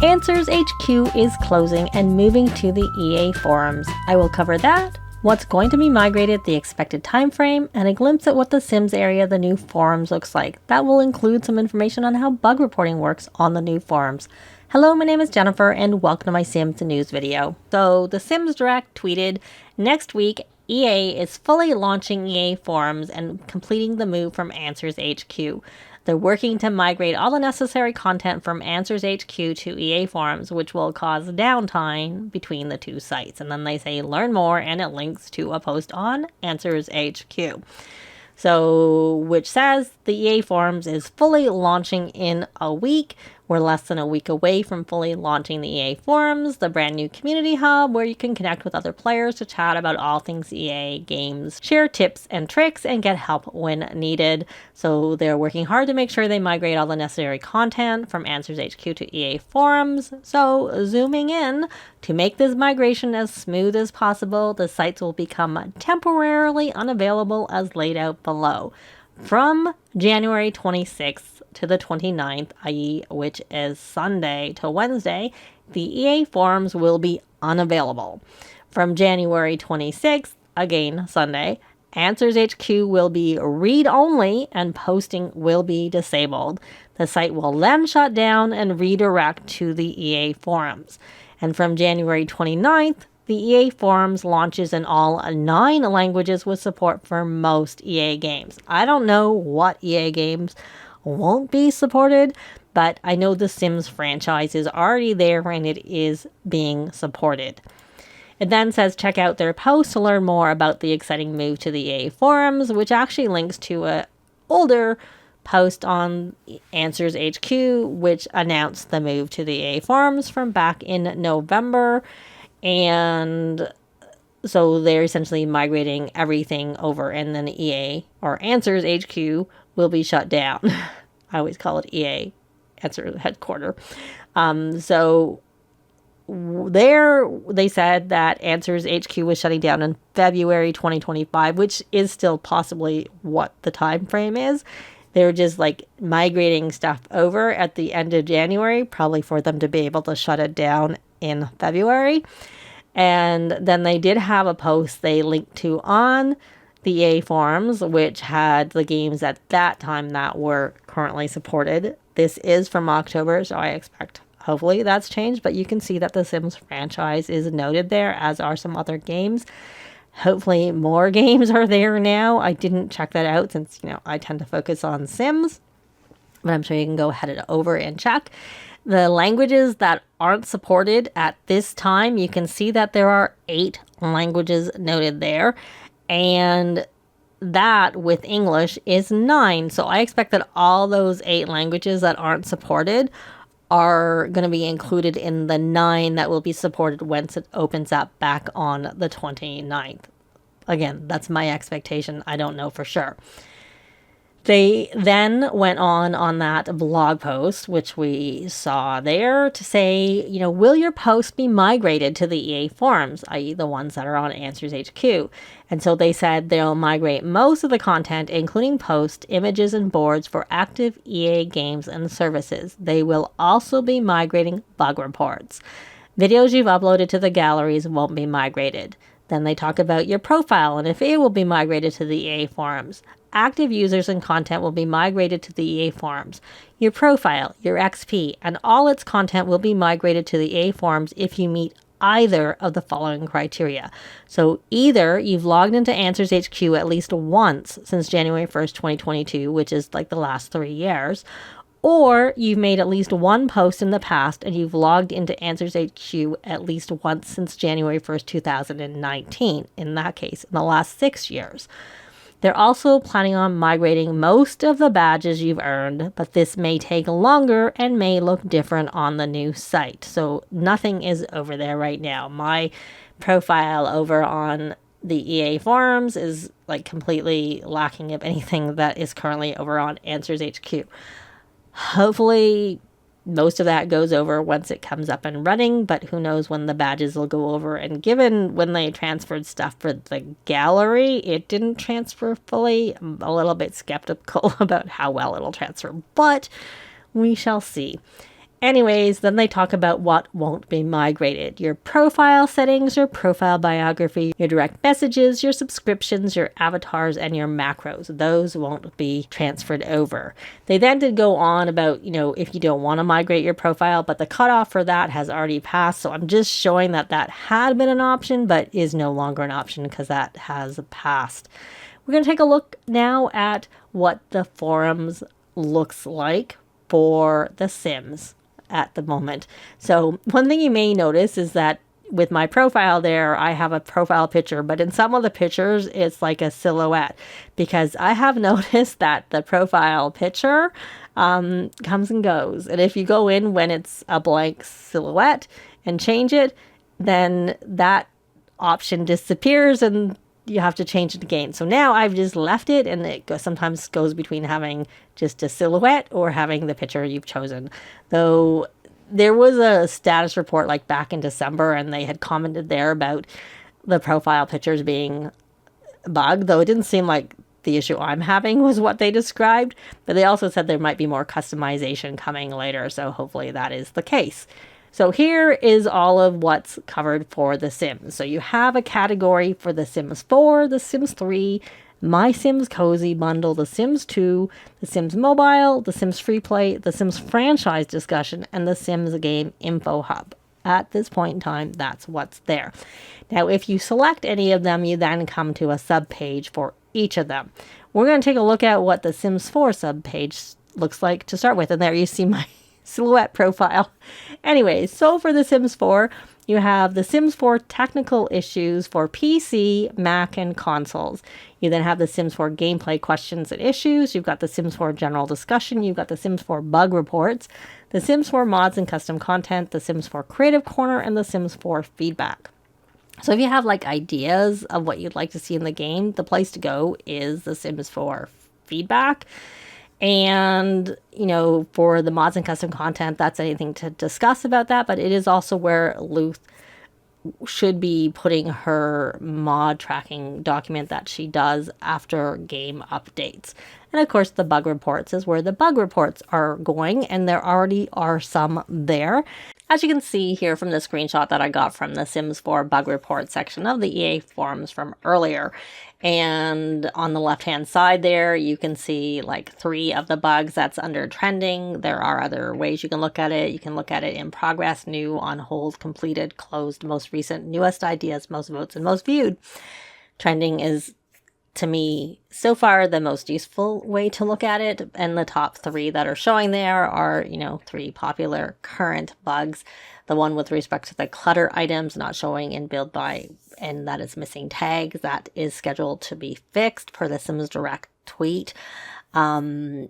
Answers HQ is closing and moving to the EA forums. I will cover that, what's going to be migrated, the expected time frame, and a glimpse at what the Sims area, the new forums, looks like. That will include some information on how bug reporting works on the new forums. Hello, my name is Jennifer, and welcome to my Sims news video. So, the SimsDirect tweeted, next week, EA is fully launching EA forums and completing the move from Answers HQ. They're working to migrate all the necessary content from Answers HQ to EA forums, which will cause downtime between the two sites. And then they say learn more, and it links to a post on Answers HQ. So, which says the EA forums is fully launching in a week. We're less than a week away from fully launching the EA forums, the brand new community hub where you can connect with other players to chat about all things EA games, share tips and tricks, and get help when needed. So they're working hard to make sure they migrate all the necessary content from Answers HQ to EA forums. So zooming in, to make this migration as smooth as possible, the sites will become temporarily unavailable as laid out below. From January 26th to the 29th, i.e. which is Sunday to Wednesday, the EA forums will be unavailable. From January 26th, again Sunday, Answers HQ will be read-only and posting will be disabled. The site will then shut down and redirect to the EA forums. And from January 29th, the EA forums launches in all 9 languages with support for most EA games. I don't know what EA games won't be supported, but I know the Sims franchise is already there and it is being supported. It then says check out their post to learn more about the exciting move to the EA forums, which actually links to an older post on Answers HQ, which announced the move to the EA forums from back in November. And so they're essentially migrating everything over, and then EA or Answers HQ will be shut down. I always call it EA Answers headquarters. So there they said that Answers HQ was shutting down in February 2025, which is still possibly what the time frame is. They're just like migrating stuff over at the end of January, probably for them to be able to shut it down in February. And then they did have a post they linked to on the EA forums, which had the games at that time that were currently supported. This is from October, so I expect hopefully that's changed, but you can see that the Sims franchise is noted there, as are some other games. Hopefully more games are there now. I didn't check that out since, I tend to focus on Sims, but I'm sure you can go head over and check. The languages that aren't supported at this time, you can see that there are 8 languages noted there, and that with English is 9. So I expect that all those 8 languages that aren't supported are going to be included in the 9 that will be supported once it opens up back on the 29th. Again, that's my expectation. I don't know for sure. They then went on that blog post, which we saw there, to say, will your post be migrated to the EA forums, i.e. the ones that are on Answers HQ? And so they said they'll migrate most of the content, including posts, images, and boards for active EA games and services. They will also be migrating bug reports. Videos you've uploaded to the galleries won't be migrated. Then they talk about your profile and if it will be migrated to the EA forums. Active users and content will be migrated to the EA forums. Your profile, your XP, and all its content will be migrated to the EA forums if you meet either of the following criteria. So either you've logged into Answers HQ at least once since January 1st, 2022, which is like the last 3 years, or you've made at least one post in the past and you've logged into Answers HQ at least once since January 1st, 2019, in that case, in the last 6 years. They're also planning on migrating most of the badges you've earned, but this may take longer and may look different on the new site. So nothing is over there right now. My profile over on the EA forums is like completely lacking of anything that is currently over on Answers HQ. Hopefully most of that goes over once it comes up and running, but who knows when the badges will go over. And given when they transferred stuff for the gallery, it didn't transfer fully. I'm a little bit skeptical about how well it'll transfer, but we shall see. Anyways, then they talk about what won't be migrated. Your profile settings, your profile biography, your direct messages, your subscriptions, your avatars, and your macros. Those won't be transferred over. They then did go on about, if you don't want to migrate your profile, but the cutoff for that has already passed. So I'm just showing that had been an option, but is no longer an option because that has passed. We're going to take a look now at what the forums looks like for The Sims at the moment. So one thing you may notice is that with my profile there, I have a profile picture, but in some of the pictures, it's like a silhouette, because I have noticed that the profile picture comes and goes. And if you go in when it's a blank silhouette and change it, then that option disappears and you have to change it again. So now I've just left it, and it sometimes goes between having just a silhouette or having the picture you've chosen. Though there was a status report like back in December, and they had commented there about the profile pictures being bugged, though it didn't seem like the issue I'm having was what they described. But they also said there might be more customization coming later, so hopefully that is the case. So here is all of what's covered for The Sims. So you have a category for The Sims 4, The Sims 3, My Sims Cozy Bundle, The Sims 2, The Sims Mobile, The Sims Free Play, The Sims Franchise Discussion, and The Sims Game Info Hub. At this point in time, that's what's there. Now, if you select any of them, you then come to a subpage for each of them. We're going to take a look at what the Sims 4 subpage looks like to start with. And there you see my silhouette profile. Anyways, so for The Sims 4, you have The Sims 4 technical issues for PC, Mac, and consoles. You then have The Sims 4 gameplay questions and issues. You've got The Sims 4 general discussion. You've got The Sims 4 bug reports, The Sims 4 mods and custom content, The Sims 4 creative corner, and The Sims 4 feedback. So if you have ideas of what you'd like to see in the game, the place to go is The Sims 4 feedback. And, for the mods and custom content, that's anything to discuss about that. But it is also where Luth should be putting her mod tracking document that she does after game updates. And of course, the bug reports is where the bug reports are going, and there already are some there. As you can see here from the screenshot that I got from the Sims 4 bug report section of the EA forums from earlier. And on the left-hand side there, you can see 3 of the bugs that's under trending. There are other ways you can look at it. You can look at it in progress, new, on hold, completed, closed, most recent, newest ideas, most votes, and most viewed. Trending is, to me, so far the most useful way to look at it. And the top 3 that are showing there are, 3 popular current bugs. The one with respect to the clutter items not showing in build by, and that is missing tags, that is scheduled to be fixed per the SimsDirect tweet. The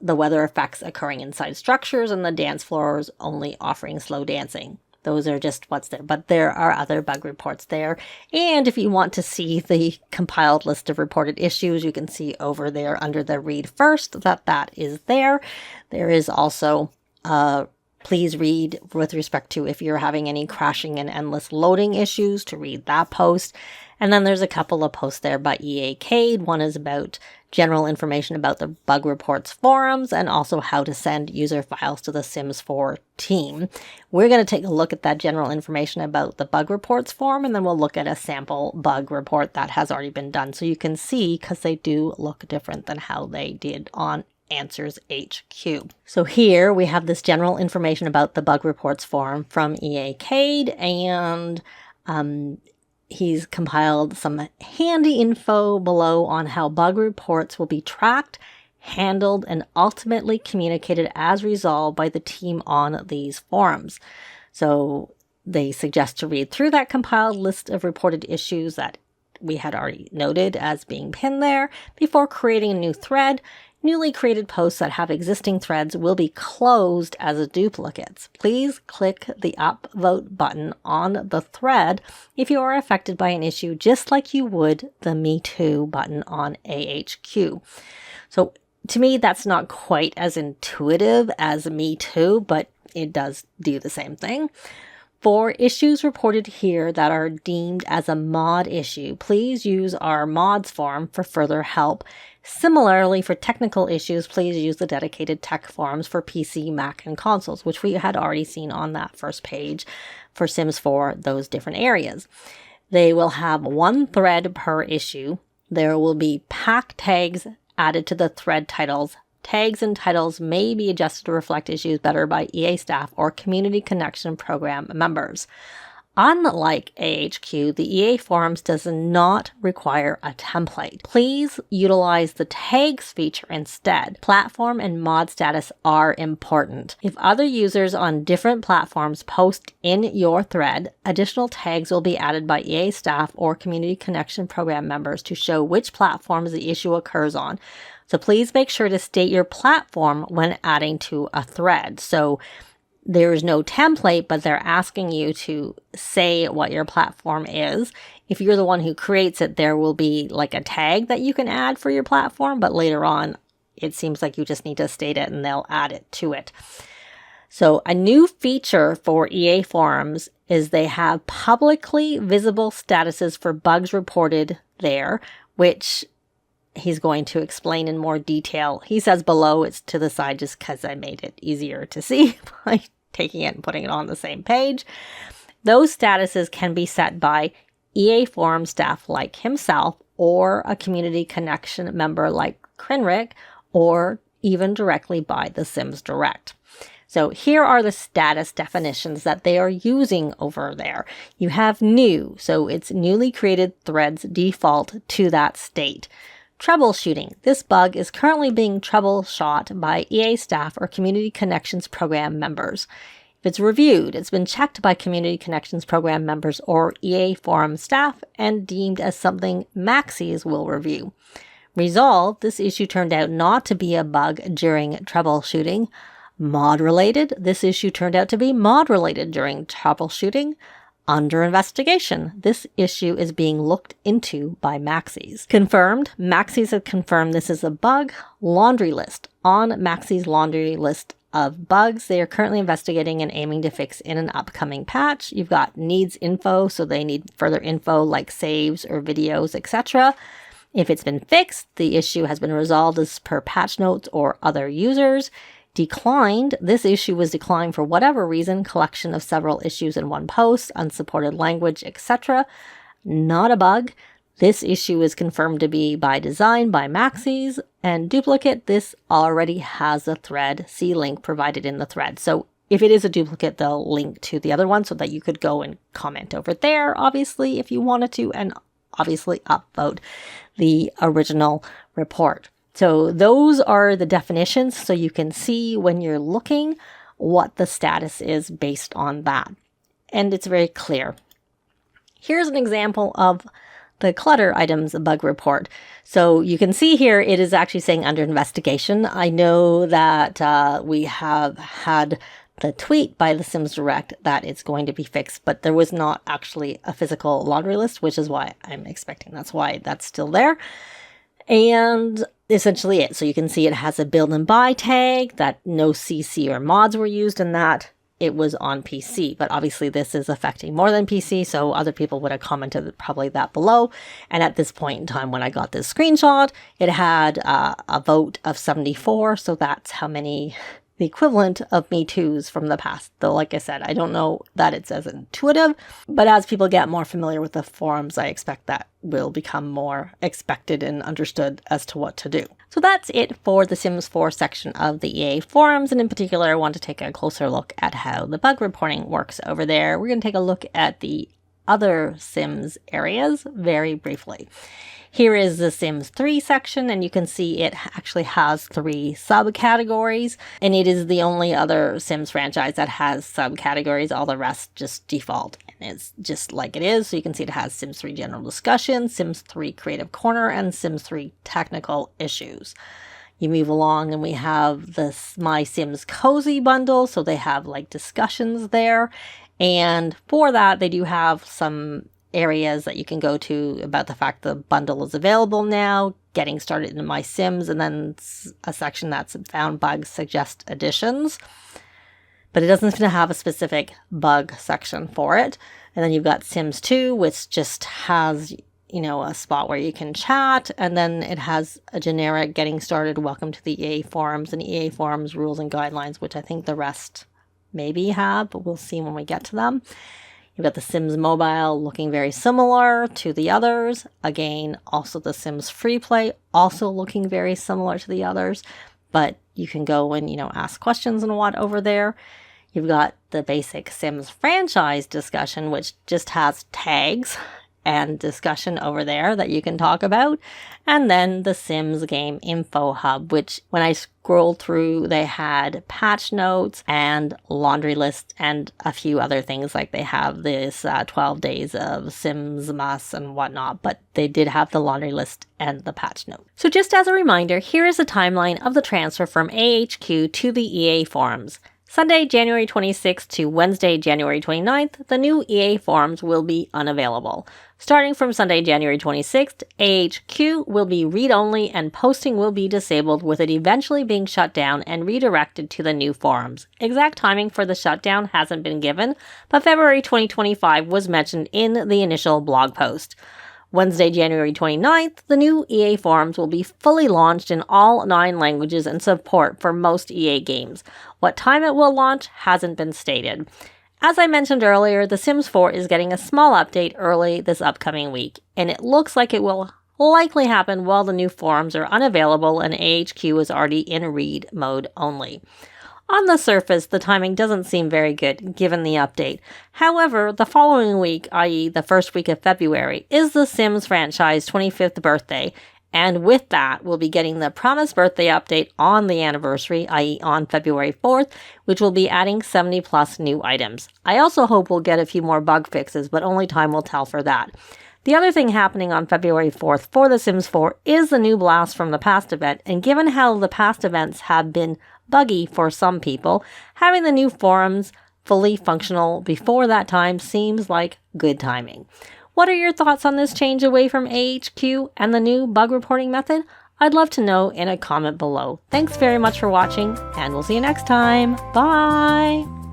weather effects occurring inside structures, and the dance floors only offering slow dancing. Those are just what's there, but there are other bug reports there. And if you want to see the compiled list of reported issues, you can see over there under the read first that is there. There is also please read with respect to if you're having any crashing and endless loading issues, to read that post. And then there's a couple of posts there by EA Cade. One is about general information about the bug reports forums and also how to send user files to the Sims 4 team. We're going to take a look at that general information about the bug reports forum, and then we'll look at a sample bug report that has already been done. So you can see, because they do look different than how they did on Answers HQ. So here we have this general information about the bug reports forum from EA Cade, and he's compiled some handy info below on how bug reports will be tracked, handled, and ultimately communicated as resolved by the team on these forums. So they suggest to read through that compiled list of reported issues that we had already noted as being pinned there before creating a new thread. Newly created posts that have existing threads will be closed as duplicates. Please click the upvote button on the thread if you are affected by an issue, just like you would the Me Too button on AHQ. So to me, that's not quite as intuitive as Me Too, but it does do the same thing. For issues reported here that are deemed as a mod issue, please use our mods forum for further help. Similarly, for technical issues, please use the dedicated tech forums for PC, Mac, and consoles, which we had already seen on that first page for Sims 4, those different areas. They will have one thread per issue. There will be pack tags added to the thread titles. Tags and titles may be adjusted to reflect issues better by EA staff or Community Connection Program members. Unlike AHQ, the EA forums does not require a template. Please utilize the tags feature instead. Platform and mod status are important. If other users on different platforms post in your thread, additional tags will be added by EA staff or Community Connection Program members to show which platforms the issue occurs on. So please make sure to state your platform when adding to a thread. So there is no template, but they're asking you to say what your platform is. If you're the one who creates it, there will be like a tag that you can add for your platform, but later on, it seems like you just need to state it and they'll add it to it. So a new feature for EA forums is they have publicly visible statuses for bugs reported there, which he's going to explain in more detail. He says below, it's to the side just because I made it easier to see by taking it and putting it on the same page. Those statuses can be set by EA forum staff like himself or a community connection member like Krinrick, or even directly by the SimsDirect. So here are the status definitions that they are using over there. You have new, so it's newly created threads default to that state. Troubleshooting. This bug is currently being troubleshot by EA staff or Community Connections Program members. If it's reviewed, it's been checked by Community Connections Program members or EA forum staff and deemed as something Maxis will review. Resolved. This issue turned out not to be a bug during troubleshooting. Mod related. This issue turned out to be mod related during troubleshooting. Under investigation. This issue is being looked into by Maxis. Confirmed. Maxis have confirmed this is a bug. Laundry list. On Maxis' laundry list of bugs they are currently investigating and aiming to fix in an upcoming patch. You've got needs info, so they need further info like saves or videos, etc. If it's been fixed, the issue has been resolved as per patch notes or other users. Declined. This issue was declined for whatever reason, collection of several issues in one post, unsupported language, etc. Not a bug. This issue is confirmed to be by design by Maxis, and duplicate. This already has a thread. See link provided in the thread. So if it is a duplicate, they'll link to the other one so that you could go and comment over there, obviously, if you wanted to, and obviously upvote the original report. So those are the definitions, so you can see when you're looking what the status is based on that. And it's very clear. Here's an example of the clutter items bug report. So you can see here it is actually saying under investigation. I know that we have had the tweet by the SimsDirect that it's going to be fixed, but there was not actually a physical laundry list, which is why I'm expecting that's why that's still there. And essentially it. So you can see it has a build and buy tag, that no CC or mods were used, and that it was on PC. But obviously this is affecting more than PC, so other people would have commented probably that below. And at this point in time when I got this screenshot, it had a vote of 74, so that's how many, the equivalent of Me Too's from the past. Though, like I said, I don't know that it's as intuitive, but as people get more familiar with the forums, I expect that will become more expected and understood as to what to do. So that's it for the Sims 4 section of the EA forums, and in particular, I want to take a closer look at how the bug reporting works over there. We're going to take a look at the other Sims areas very briefly. Here is the Sims 3 section, and you can see it actually has 3 subcategories, and it is the only other Sims franchise that has subcategories. All the rest just default, and it's just like it is. So you can see it has Sims 3 General Discussion, Sims 3 Creative Corner, and Sims 3 Technical Issues. You move along, and we have this My Sims Cozy bundle, so they have like discussions there, and for that they do have some areas that you can go to about the fact the bundle is available now, getting started in My Sims, and then a section that's found bugs, suggest additions. but it doesn't seem to have a specific bug section for it. And then you've got Sims 2, which just has, a spot where you can chat, and then it has a generic getting started, welcome to the EA forums, and EA forums rules and guidelines, which I think the rest maybe have, but we'll see when we get to them. You've got the Sims Mobile looking very similar to the others. Again, also the Sims Free Play also looking very similar to the others, but you can go and, ask questions and what over there. You've got the basic Sims franchise discussion, which just has tags and discussion over there that you can talk about. And then the Sims Game Info Hub, which when I scrolled through, they had patch notes and laundry list and a few other things, like they have this 12 days of Sims Muss and whatnot, but they did have the laundry list and the patch note. So just as a reminder, here is a timeline of the transfer from AHQ to the EA forums. Sunday, January 26th to Wednesday, January 29th, the new EA forums will be unavailable. Starting from Sunday, January 26th, AHQ will be read-only and posting will be disabled, with it eventually being shut down and redirected to the new forums. Exact timing for the shutdown hasn't been given, but February 2025 was mentioned in the initial blog post. Wednesday, January 29th, the new EA forums will be fully launched in all 9 languages and support for most EA games. What time it will launch hasn't been stated. As I mentioned earlier, The Sims 4 is getting a small update early this upcoming week, and it looks like it will likely happen while the new forums are unavailable and AHQ is already in read mode only. On the surface, the timing doesn't seem very good given the update. However, the following week, i.e. the first week of February, is the Sims franchise 25th birthday, and with that, we'll be getting the promised birthday update on the anniversary, i.e. on February 4th, which will be adding 70 plus new items. I also hope we'll get a few more bug fixes, but only time will tell for that. The other thing happening on February 4th for The Sims 4 is the new blast from the past event, and given how the past events have been buggy for some people, having the new forums fully functional before that time seems like good timing. What are your thoughts on this change away from AHQ and the new bug reporting method? I'd love to know in a comment below. Thanks very much for watching, and we'll see you next time. Bye!